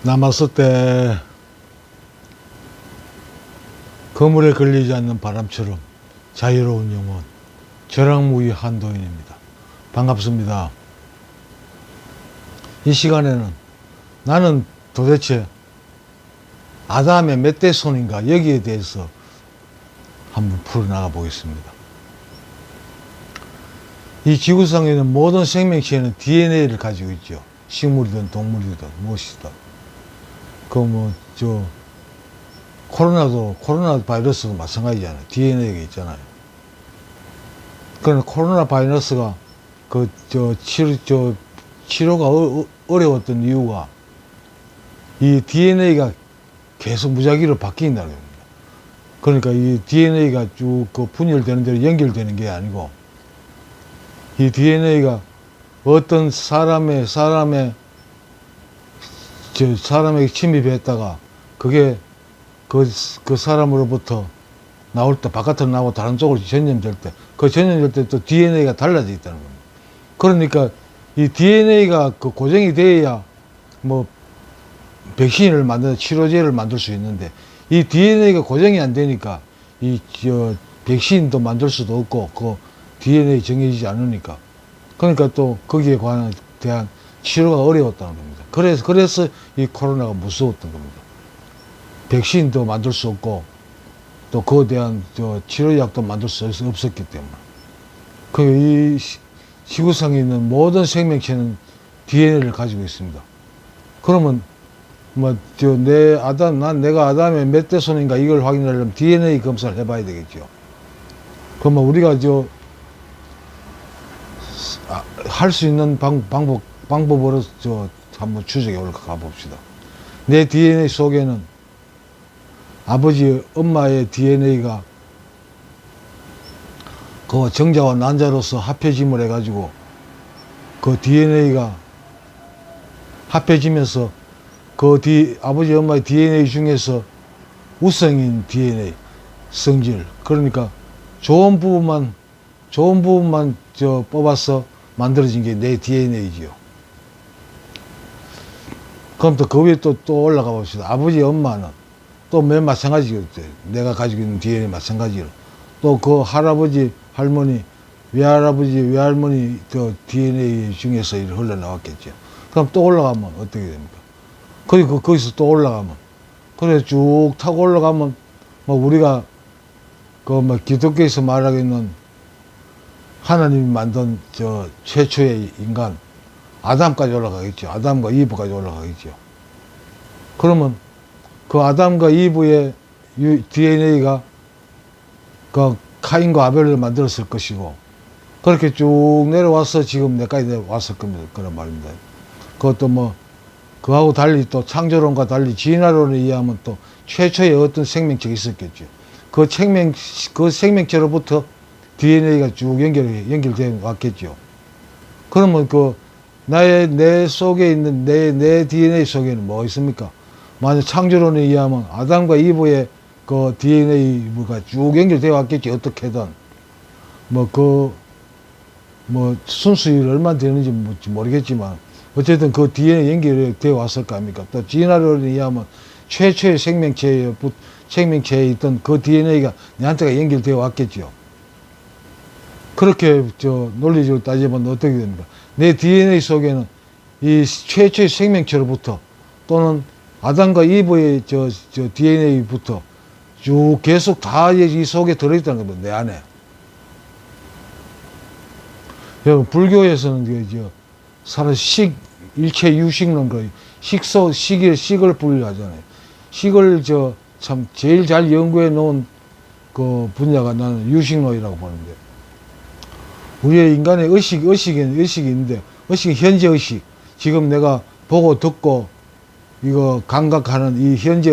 남았을 때 그물에 걸리지 않는 바람처럼 자유로운 영혼 저랑무이 한도인입니다. 반갑습니다. 이 시간에는 나는 도대체 아담의 몇 대 손인가 여기에 대해서 한번 풀어나가 보겠습니다. 이 지구상에 있는 모든 생명체는 DNA를 가지고 있죠. 식물이든 동물이든 무엇이든. 코로나 바이러스도 마찬가지잖아요. DNA가 있잖아요. 그러나 코로나 바이러스가 치료가 어려웠던 이유가 이 DNA가 계속 무작위로 바뀐다는 겁니다. 그러니까 이 DNA가 쭉 분열되는 대로 연결되는 게 아니고 이 DNA가 어떤 사람에게 침입했다가 그게 그 사람으로부터 나올 때 바깥으로 나오고 다른 쪽으로 전염될 때 또 DNA가 달라져 있다는 겁니다. 그러니까 이 DNA가 고정이 돼야 백신을 만드는 치료제를 만들 수 있는데 이 DNA가 고정이 안 되니까 백신도 만들 수도 없고 DNA 정해지지 않으니까 그러니까 또 거기에 대한 치료가 어려웠다는 겁니다. 그래서 이 코로나가 무서웠던 겁니다. 백신도 만들 수 없고 또 그에 대한 치료약도 만들 수 없었기 때문에 이 지구상에 있는 모든 생명체는 DNA를 가지고 있습니다. 그러면 내가 아담의 몇 대 손인가 이걸 확인하려면 DNA 검사를 해봐야 되겠죠. 그러면 우리가 할 수 있는 방법으로 한번 추적해 올라가 봅시다. 내 DNA 속에는 아버지, 엄마의 DNA가 그 정자와 난자로서 합해짐을 해가지고 그 DNA가 합해지면서 아버지, 엄마의 DNA 중에서 우성인 DNA 성질, 그러니까 좋은 부분만 뽑아서 만들어진 게 내 DNA지요. 그럼 또 그 위에 또 올라가 봅시다. 아버지, 엄마는 또 맨 마찬가지겠죠. 내가 가지고 있는 DNA 마찬가지로. 또 그 할아버지, 할머니, 외할아버지, 외할머니 DNA 중에서 흘러나왔겠죠. 그럼 또 올라가면 어떻게 됩니까? 그리고 거기서 또 올라가면, 그래 쭉 타고 올라가면, 우리가 기독교에서 말하기는 하나님이 만든 최초의 인간, 아담까지 올라가겠죠. 아담과 이브까지 올라가겠죠. 그러면 그 아담과 이브의 DNA가 카인과 아벨을 만들었을 것이고, 그렇게 쭉 내려와서 지금 내까지 왔을 겁니다. 그런 말입니다. 그것도 그하고 달리 또 창조론과 달리 진화론에 의하면 또 최초의 어떤 생명체가 있었겠죠. 그 생명체로부터 DNA가 쭉 연결되어 왔겠죠. 그러면 내 속에 있는 내 DNA 속에는 뭐 있습니까? 만약 창조론에 의하면 아담과 이브의 그 DNA가 쭉 연결되어 왔겠지. 어떻게든. 순수율이 얼마나 되는지 모르겠지만, 어쨌든 그 DNA 연결되어 왔을 거 아닙니까? 또 진화론에 의하면 최초의 생명체에 있던 그 DNA가 내한테가 연결되어 왔겠죠. 그렇게 논리적으로 따지면 어떻게 됩니까? 내 DNA 속에는 이 최초의 생명체로부터 또는 아담과 이브의 DNA부터 쭉 계속 다 이 속에 들어있다는 겁니다. 내 안에. 여러분, 불교에서는 일체 유식론, 식을 분류하잖아요. 식을 참 제일 잘 연구해 놓은 그 분야가 나는 유식론이라고 보는데, 우리의 인간의 의식이 있는데, 의식이 현재 의식. 지금 내가 보고 듣고 이거 감각하는 이 현재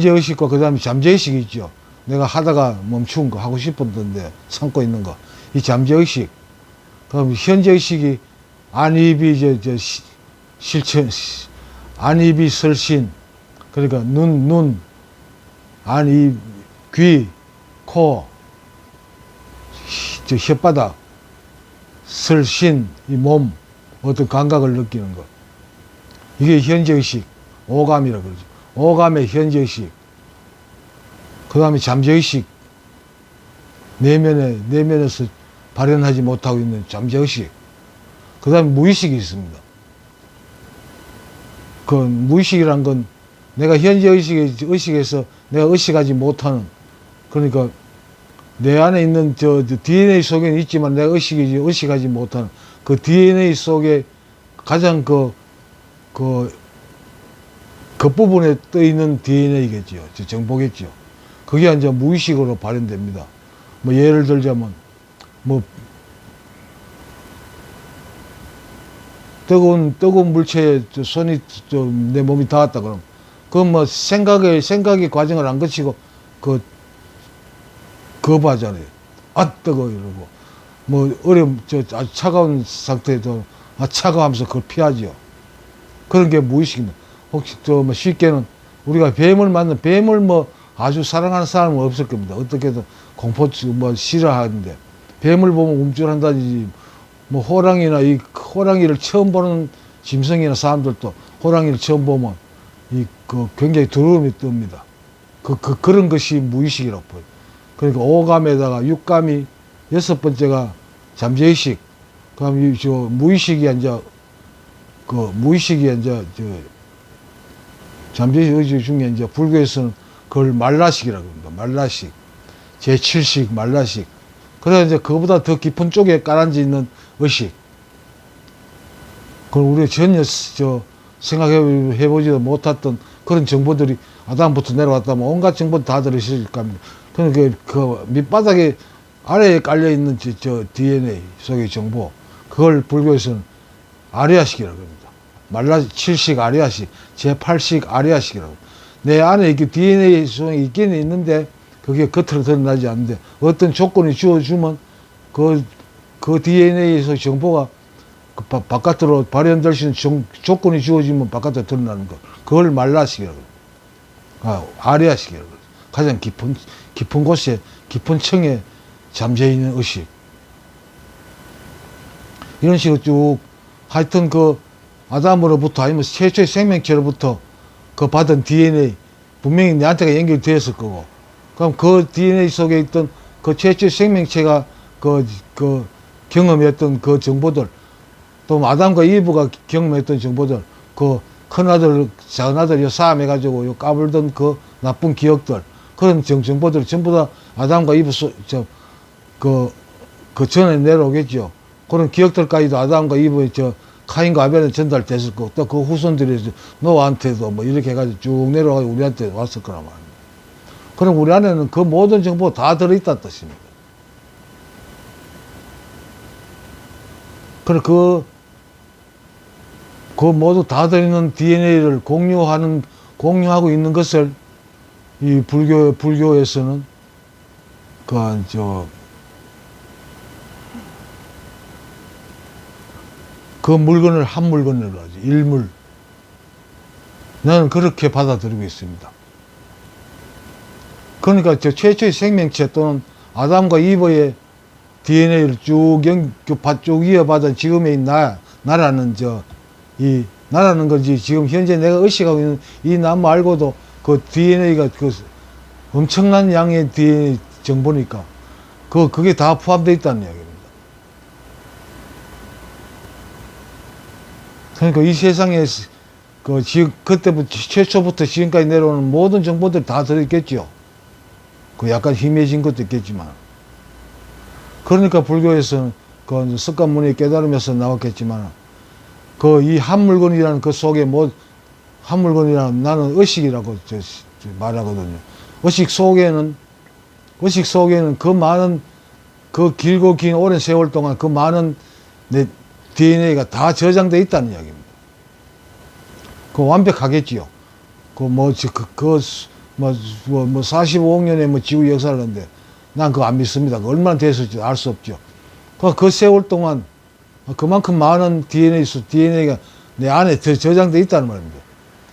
의식과 그 다음에 잠재의식이 있죠. 내가 하다가 멈춘 거, 하고 싶었는데 참고 있는 거. 이 잠재의식. 그럼 현재의식이 안입이 실천, 안입이 설신. 그러니까 눈, 안, 입, 귀, 코, 혓바닥, 설신, 이 몸, 어떤 감각을 느끼는 것. 이게 현재의식, 오감이라고 그러죠. 오감의 현재의식. 그 다음에 잠재의식, 내면에서 발현하지 못하고 있는 잠재의식. 그 다음에 무의식이 있습니다. 그 무의식이란 건 내가 의식에서 내가 의식하지 못하는, 그러니까 내 안에 있는 저 DNA 속에는 있지만 내가 의식하지 못하는 그 DNA 속에 가장 겉부분에 떠 있는 DNA겠지요. 정보겠지요. 그게 이제 무의식으로 발현됩니다. 뭐 예를 들자면 뭐 뜨거운 물체에 손이 내 몸이 닿았다 그럼 그건 뭐 생각의 과정을 안 거치고 거부하잖아요. 아 뜨거 이러고 뭐 아주 차가운 상태에도 차가워하면서 그걸 피하지요. 그런 게 무의식입니다. 혹시 뭐 쉽게는 우리가 뱀을 뭐 아주 사랑하는 사람은 없을 겁니다. 어떻게든 공포 뭐 싫어하는데 뱀을 보면 움찔한다든지 뭐 호랑이를 처음 보는 짐승이나 사람들도 호랑이를 처음 보면 굉장히 두려움이 뜹니다. 그런 것이 무의식이라고 보여요. 그러니까 오감에다가 육감이 여섯 번째가 잠재의식. 그다음 무의식이 이제 잠재의식 중에 이제 불교에서는 그걸 말라식이라고 합니다. 말라식. 제7식 말라식. 그래서 이제 그보다 더 깊은 쪽에 깔아앉아 있는 의식. 그걸 우리가 전혀 생각해보지도 못했던 그런 정보들이 아담부터 내려왔다면 온갖 정보 다 들으실 겁니다. 그러니까 그 밑바닥에 아래에 깔려있는 DNA 속의 정보, 그걸 불교에서는 아리아식이라고 합니다. 7식 아리아식, 제8식 아리아식이라고 합니다. 내 안에 이렇게 DNA 속에 있기는 있는데 그게 겉으로 드러나지 않는데 어떤 조건이 주어주면 그 DNA에서 정보가 바깥으로 발현될 수 있는 조건이 주어지면 바깥으로 드러나는 것. 그걸 말라식이라고 합니다. 아리아식이라고 합니다. 가장 깊은 곳에, 깊은 층에 잠재 있는 의식. 이런 식으로 쭉, 하여튼 아담으로부터 아니면 최초의 생명체로부터 받은 DNA, 분명히 내한테가 연결되었을 거고, 그럼 그 DNA 속에 있던 최초의 생명체가 경험했던 정보들, 또 아담과 이브가 경험했던 정보들, 큰아들, 작은아들 싸움해가지고 까불던 나쁜 기억들, 그런 정보들 전부 다 아담과 이브 전에 내려오겠죠. 그런 기억들까지도 아담과 이브의 카인과 아벨에 전달됐을 거고, 또 그 후손들이 노아한테도 뭐 이렇게 해가지고 쭉 내려와가지고 우리한테 왔을 거란 말입니다. 그럼 우리 안에는 그 모든 정보가 다 들어있다는 뜻입니다. 그래, 그 모두 다 들어있는 DNA를 공유하고 있는 것을 이 불교에서는 그 물건을 한 물건으로 하죠. 일물. 나는 그렇게 받아들이고 있습니다. 그러니까 최초의 생명체 또는 아담과 이브의 DNA를 쭉 이어받은 지금의 나라는 나라는 거지. 지금 현재 내가 의식하고 있는 이 나 말고도 그 DNA가 엄청난 양의 DNA 정보니까 그게 다 포함되어 있다는 이야기입니다. 그러니까 이 세상에 그때부터 최초부터 지금까지 내려오는 모든 정보들이 다 들어있겠죠. 약간 희미해진 것도 있겠지만. 그러니까 불교에서는 석가모니의 깨달음에서 나왔겠지만 이 한 물건이라는 그 속에 한 물건이라는 나는 의식이라고 말하거든요. 의식 속에는 그 많은 길고 긴 오랜 세월 동안 그 많은 내 DNA가 다 저장되어 있다는 이야기입니다. 완벽하겠지요. 45억 년의 지구 역사를 하는데 난 그거 안 믿습니다. 얼마나 됐을지 알 수 없죠. 그 세월 동안 그만큼 많은 DNA가 내 안에 저장되어 있다는 말입니다.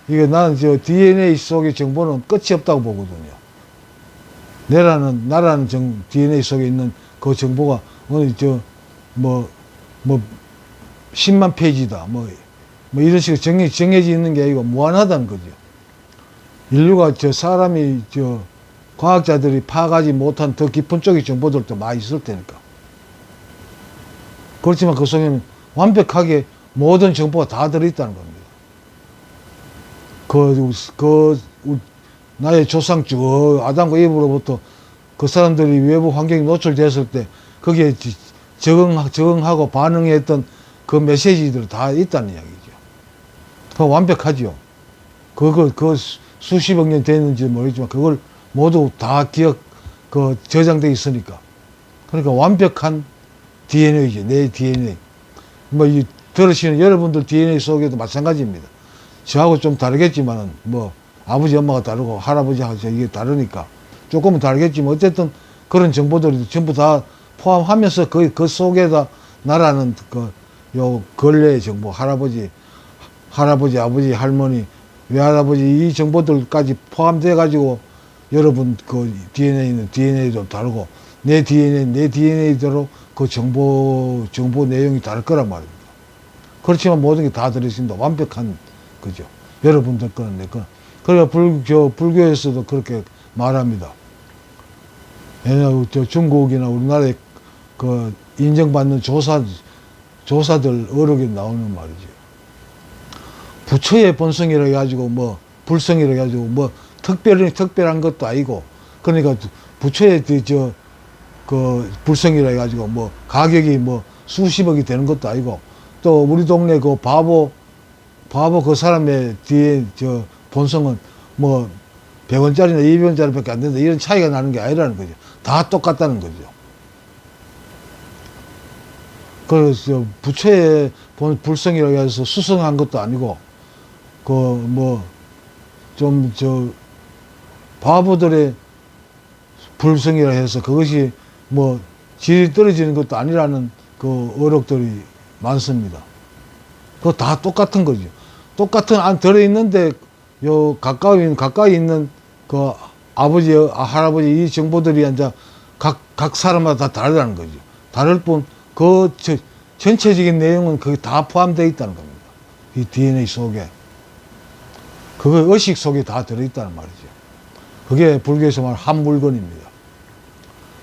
이게 나는 DNA 속의 정보는 끝이 없다고 보거든요. 나라는 DNA 속에 있는 그 정보가 10만 페이지다. 뭐 이런 식으로 정해져 있는 게 아니고 무한하다는 거죠. 인류가 사람이 과학자들이 파악하지 못한 더 깊은 쪽의 정보들도 많이 있을 테니까. 그렇지만 그 속에는 완벽하게 모든 정보가 다 들어있다는 겁니다. 나의 조상 아담과 이브로부터 그 사람들이 외부 환경에 노출됐을 때 거기에 적응하고 반응했던 그 메시지들이 다 있다는 이야기죠. 그 완벽하죠. 수십억 년 됐는지 모르겠지만 그걸 모두 다 저장돼 있으니까. 그러니까 완벽한 DNA죠. 내 DNA. 들으시는 여러분들 DNA 속에도 마찬가지입니다. 저하고 좀 다르겠지만은, 아버지, 엄마가 다르고, 할아버지하고 이게 다르니까. 조금은 다르겠지만, 어쨌든 그런 정보들이 전부 다 포함하면서 그 속에다 나라는 근래의 정보, 할아버지, 아버지, 할머니, 외할아버지 이 정보들까지 포함돼 가지고 여러분 DNA는 DNA도 다르고 내 DNA대로 그 정보 내용이 다를 거란 말입니다. 그렇지만 모든 게 다 들어있습니다. 완벽한 거죠. 여러분들 거는 내 거는. 그러니까 불교에서도 그렇게 말합니다. 왜냐하면 중국이나 우리나라에 인정받는 조사들 어록에 나오는 말이죠. 부처의 본성이라 해가지고 불성이라 해가지고 특별한 것도 아니고 그러니까 부처의 불성이라 해가지고 가격이 수십억이 되는 것도 아니고 또 우리 동네 바보 그 사람의 뒤에 본성은 100원짜리나 200원짜리밖에 안 된다 이런 차이가 나는 게 아니라는 거죠. 다 똑같다는 거죠. 그래서 부처의 불성이라고 해서 수성한 것도 아니고 바보들의 불성이라 해서 그것이 질이 떨어지는 것도 아니라는 어록들이 많습니다. 그거 다 똑같은 거죠. 똑같은 들어있는데 가까이 있는 아버지, 할아버지 이 정보들이 이제 각 사람마다 다 다르다는 거죠. 다를 뿐 전체적인 내용은 거기 다 포함되어 있다는 겁니다. 이 DNA 속에. 그거 의식 속에 다 들어있다는 말이죠. 그게 불교에서 말하는 한 물건입니다.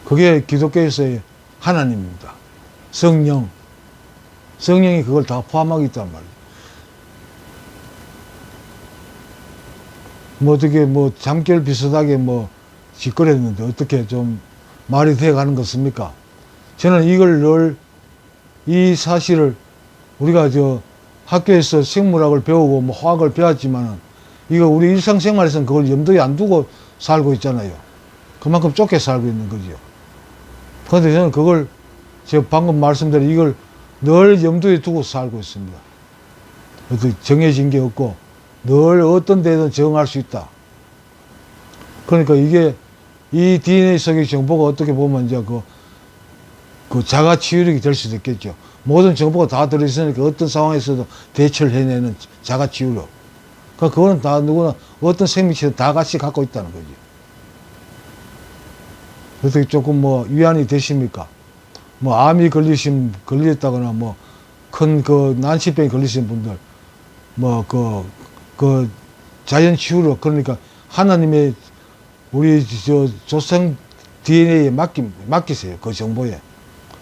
그게 기독교에서의 하나님입니다. 성령이 그걸 다 포함하고 있단 말이죠. 어떻게 잠결 비슷하게 짓거렸는데 어떻게 좀 말이 돼 가는 것입니까? 저는 이걸 늘 이 사실을 우리가 학교에서 생물학을 배우고 화학을 배웠지만은 이거 우리 일상생활에서는 그걸 염두에 안 두고 살고 있잖아요. 그만큼 좁게 살고 있는 거죠. 그런데 저는 그걸 제가 방금 말씀드린 이걸 늘 염두에 두고 살고 있습니다. 어떻게 정해진 게 없고 늘 어떤 데든 적응할 수 있다. 그러니까 이게 이 DNA 속의 정보가 어떻게 보면 이제 자가 치유력이 될 수도 있겠죠. 모든 정보가 다 들어있으니까 어떤 상황에서도 대처를 해내는 자가 치유력. 그러니까 그거는 다 누구나 어떤 생명체도 다 같이 갖고 있다는 거죠. 어떻게 조금 위안이 되십니까? 암이 걸렸다거나 큰 난치병이 걸리신 분들 자연 치유력 그러니까 하나님의 우리 조상 DNA에 맡기세요. 그 정보에.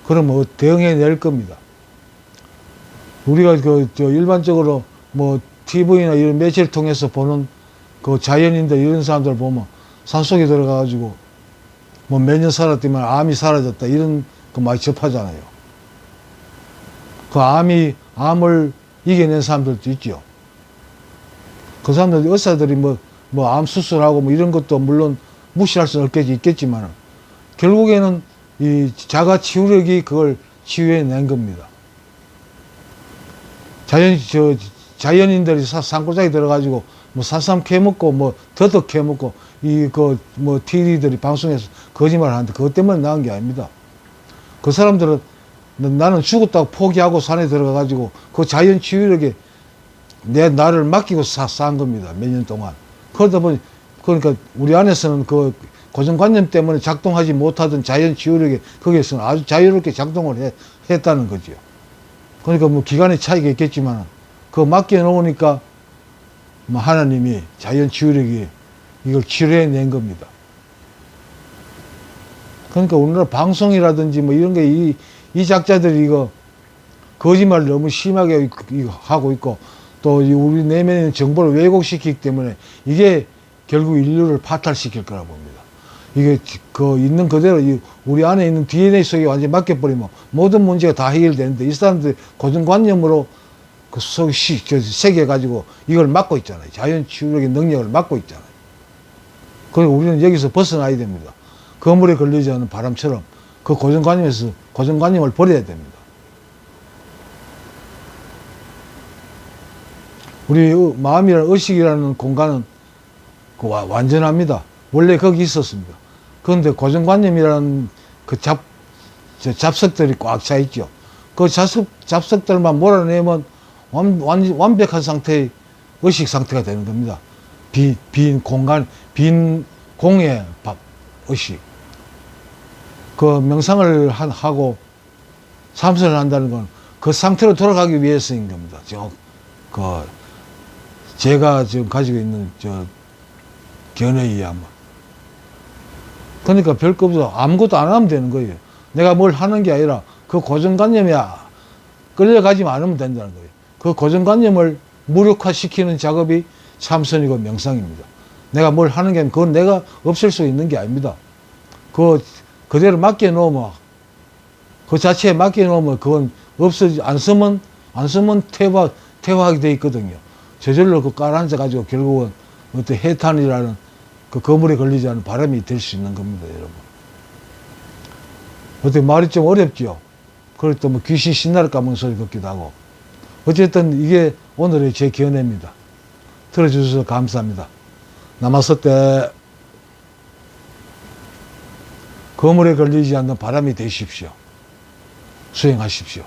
그러면 대응해낼 겁니다. 우리가 일반적으로 TV나 이런 매체를 통해서 보는 자연인들 이런 사람들 보면 산속에 들어가가지고 몇 년 살았더만 암이 사라졌다 이런 거 많이 접하잖아요. 암을 이겨낸 사람들도 있죠. 그 사람들 의사들이 암 수술하고 이런 것도 물론 무시할 수는 있겠지만 결국에는 이 자가 치유력이 그걸 치유해낸 겁니다. 자연인들이 산골짜기 들어가지고 산삼 캐먹고 더덕 캐먹고 TV들이 방송에서 거짓말 하는데 그것 때문에 나은 게 아닙니다. 그 사람들은 나는 죽었다고 포기하고 산에 들어가가지고 그 자연 치유력에 나를 맡기고 산 겁니다. 몇 년 동안. 그러다 보니 그러니까 우리 안에서는 고정관념 때문에 작동하지 못하던 자연 치유력이 거기에서는 아주 자유롭게 작동을 했다는 거죠. 그러니까 기간의 차이가 있겠지만 그거 맡겨놓으니까 뭐 하나님이 자연 치유력이 이걸 치료해낸 겁니다. 그러니까 우리나라 방송이라든지 뭐 이런 게 이 작자들이 이거 거짓말을 너무 심하게 하고 있고 또 우리 내면에 있는 정보를 왜곡시키기 때문에 이게 결국 인류를 파탈시킬 거라 봅니다. 이게 그 있는 그대로 우리 안에 있는 DNA 속에 완전히 맡겨버리면 모든 문제가 다 해결되는데 이 사람들 고정관념으로 그 속에 새겨가지고 이걸 막고 있잖아요. 자연 치유력의 능력을 막고 있잖아요. 그러니까 우리는 여기서 벗어나야 됩니다. 거물에 걸리지 않은 바람처럼 그 고정관념에서 고정관념을 버려야 됩니다. 우리 마음이라는 의식이라는 공간은 완전합니다. 원래 거기 있었습니다. 그런데 고정관념이라는 그 잡석들이 꽉 차 있죠. 그 잡석들만 몰아내면 완벽한 상태의 의식 상태가 되는 겁니다. 빈 공간, 빈 공의 의식. 그 명상을 하고 참선을 한다는 건 그 상태로 돌아가기 위해서인 겁니다. 제가 지금 가지고 있는 견해에 의하면. 그러니까 별거 없어. 아무것도 안 하면 되는 거예요. 내가 뭘 하는 게 아니라 그 고정관념이야. 끌려가지만 않으면 된다는 거예요. 그 고정관념을 무력화시키는 작업이 참선이고 명상입니다. 내가 뭘 하는 게 아니라 그건 내가 없앨 수 있는 게 아닙니다. 그대로 맡겨놓으면, 그 자체에 맡겨놓으면 그건 안 쓰면 퇴화하게 돼 있거든요. 저절로 그 깔아앉아가지고 결국은 어떤 해탄이라는 그 거물에 걸리지 않은 바람이 될 수 있는 겁니다, 여러분. 어떻게 말이 좀 어렵죠? 그럴 때 뭐 귀신 신나를 까먹는 소리 같기도 하고. 어쨌든 이게 오늘의 제 견해입니다. 들어주셔서 감사합니다. 남았을 때 거물에 걸리지 않는 바람이 되십시오. 수행하십시오.